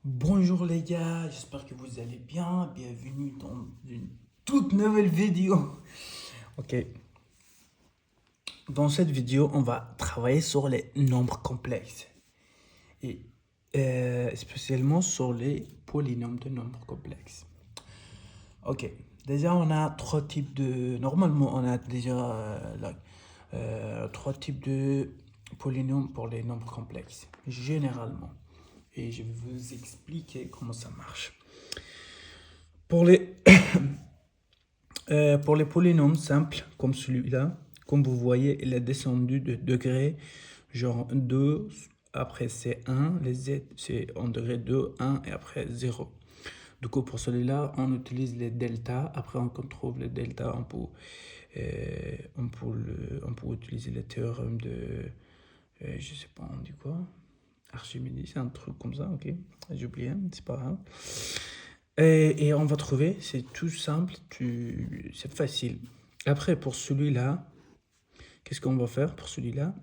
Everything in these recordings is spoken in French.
Bonjour les gars, j'espère que vous allez bien. Bienvenue dans une toute nouvelle vidéo. Ok, dans cette vidéo, on va travailler sur les nombres complexes et spécialement sur les polynômes de nombres complexes. Ok, déjà on a trois types de. Normalement, on a déjà trois types de polynômes pour les nombres complexes, généralement. Et je vais vous expliquer comment ça marche. Pour les, pour les polynômes simples, comme celui-là, comme vous voyez, il est descendu de degré, genre 2, après c'est 1, les z c'est en degré 2, 1 et après 0. Du coup, pour celui-là, on utilise les deltas. Après, on trouve les deltas, on peut utiliser le théorème de, je sais pas, on dit quoi? Archimédis, c'est un truc comme ça, ok? J'ai oublié, c'est pas grave. Et on va trouver, c'est tout simple, c'est facile. Après, pour celui-là, qu'est-ce qu'on va faire pour celui-là?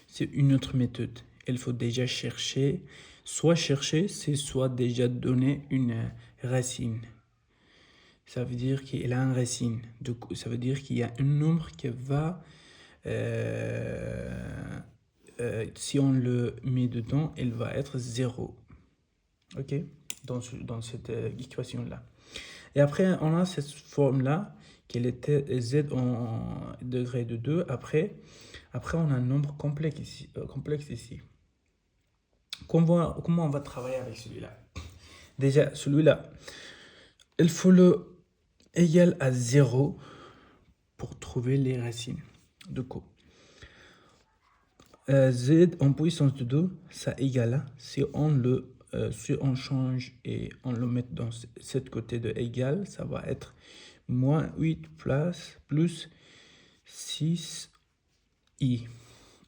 C'est une autre méthode. Il faut déjà chercher, c'est soit déjà donner une racine. Ça veut dire qu'il a une racine. Du coup, ça veut dire qu'il y a un nombre qui va, si on le met dedans, il va être 0. Ok? Dans cette équation-là. Et après, on a cette forme-là, qui était z en degré de 2. Après on a un nombre complexe ici. Comment on va travailler avec celui-là? Déjà, celui-là, il faut le égal à 0 pour trouver les racines. Du coup, z en puissance de 2, ça égale à, si on change et on le met dans cette côté de égal, ça va être moins 8 plus 6i.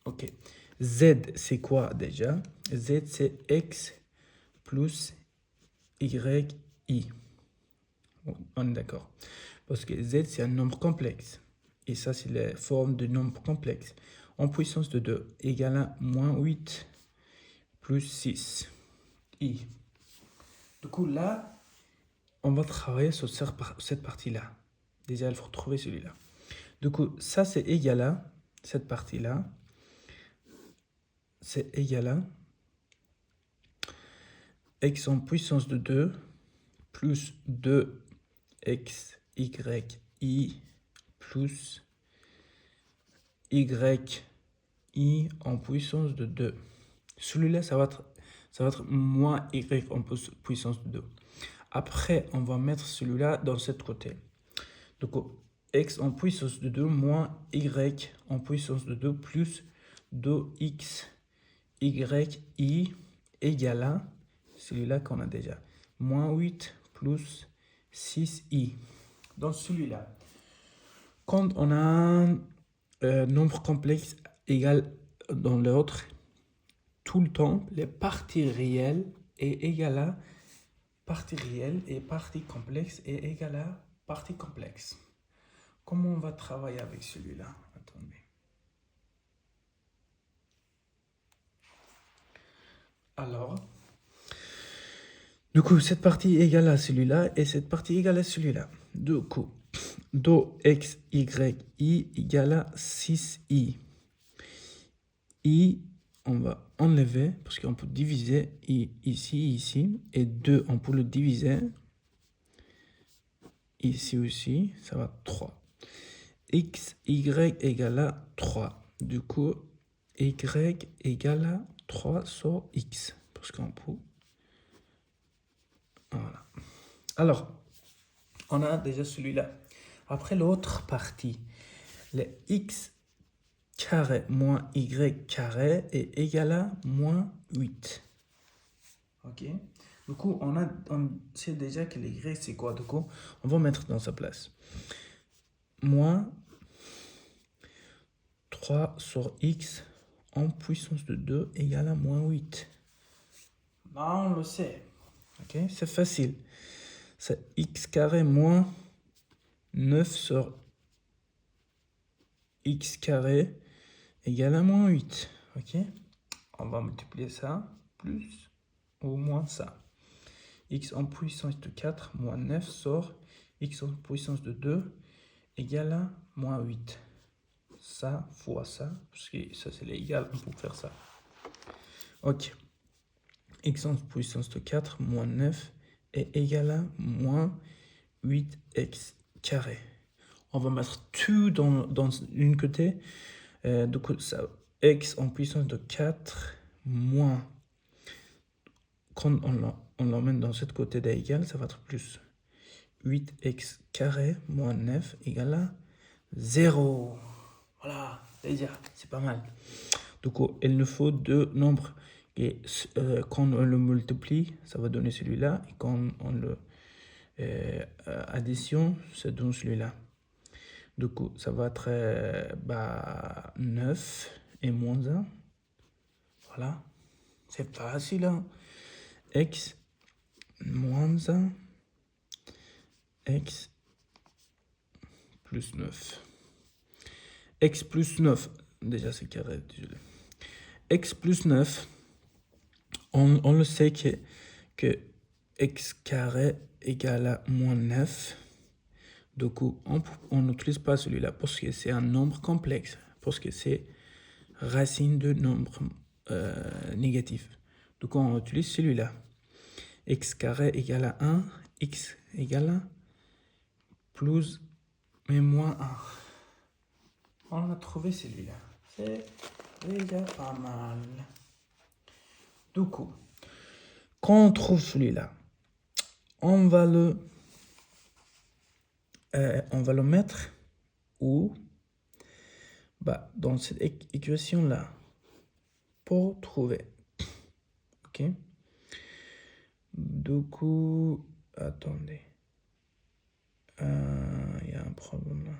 Ok. Z, c'est quoi déjà? Z, c'est x plus yi. On est d'accord. Parce que z, c'est un nombre complexe. Et ça, c'est la forme de nombre complexe. En puissance de 2 égale à moins 8 plus 6 i. Du coup, là, on va travailler sur cette partie-là. Déjà, il faut trouver celui-là. Du coup, ça, c'est égal à cette partie-là. C'est égal à x en puissance de 2 plus 2x yi plus yi en puissance de 2. Celui-là, ça va être moins y en puissance de 2. Après, on va mettre celui-là dans cette côté. Donc, x en puissance de 2 moins y en puissance de 2 plus 2x yi égale à celui-là qu'on a déjà. Moins 8 plus 6i. Dans celui-là, quand on a un nombre complexe égal dans l'autre, tout le temps, les parties réelles est égal à partie réelle et partie complexe est égal à partie complexe. Comment on va travailler avec celui-là? Attendez. Alors, du coup, cette partie est égale à celui-là et cette partie est égale à celui-là. Du coup, 2xyi égale à 6i. I, on va enlever parce qu'on peut diviser i ici, et 2, on peut le diviser ici aussi, ça va 3. X, y égale à 3. Du coup, y égale à 3 sur x. Parce qu'on peut. Voilà. Alors, on a déjà celui-là. Après l'autre partie, le x carré moins y carré est égal à moins 8. Ok? Du coup, on sait déjà que y c'est quoi. Du coup, on va mettre dans sa place. Moins 3 sur x en puissance de 2 égale à moins 8. Bah, on le sait. Ok? C'est facile. C'est x carré moins 9 sur x carré égale à moins 8. Ok? On va multiplier ça. Plus au moins ça. X en puissance de 4 moins 9 sort x en puissance de 2 égale à moins 8. Ça fois ça, parce que ça c'est l'égal, on peut faire ça. Ok. X en puissance de 4 moins 9 est égal à moins 8x carré. On va mettre tout dans une côté. Donc ça, x en puissance de 4 moins, quand on l'emmène dans cette côté d'égal, ça va être plus 8x carré moins 9 égale à 0. Voilà, déjà, c'est pas mal. Donc il nous faut deux nombres. Et quand on le multiplie, ça va donner celui-là. Et quand on le addition, ça donne celui-là. Du coup, ça va être 9 et moins 1. Voilà. C'est facile. Hein? X moins 1. X plus 9. X plus 9. Déjà, c'est carré. Désolé. X plus 9. On le sait que x carré égale à moins 9. Du coup, on n'utilise pas celui-là parce que c'est un nombre complexe, parce que c'est racine de nombre négatif. Donc, on utilise celui-là. X carré égale à 1, x égale à plus mais moins 1. On a trouvé celui-là. C'est déjà pas mal. Du coup, quand on trouve celui-là, on va le mettre où? Dans cette équation-là, pour trouver. Ok? Du coup, attendez. Il y a un problème là.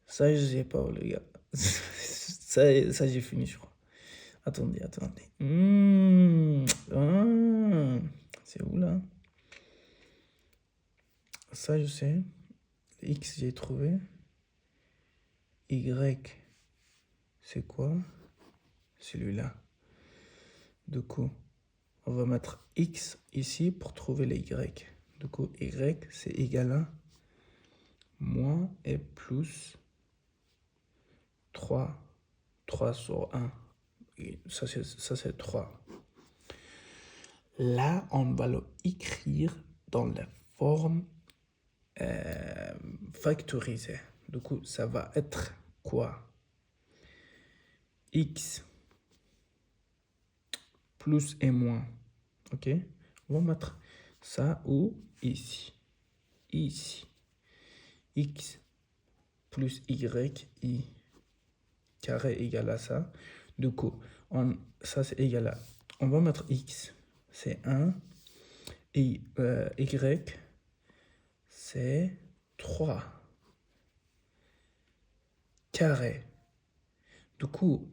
Ça, je sais pas, les gars. ça j'ai fini, je crois. Attendez. C'est où là? Ça, je sais. X, j'ai trouvé. Y, c'est quoi? Celui-là. Du coup, on va mettre X ici pour trouver les Y. Du coup, Y, c'est égal à moins et plus 3. 3 sur 1. Et ça, c'est 3. Là, on va le écrire dans la forme factorisée. Du coup, ça va être quoi? X plus et moins. Ok? On va mettre ça où? Ici. Ici. X plus y carré égale à ça. Du coup, ça c'est égal à... On va mettre x, c'est 1. Et y, c'est 3. Carré. Du coup,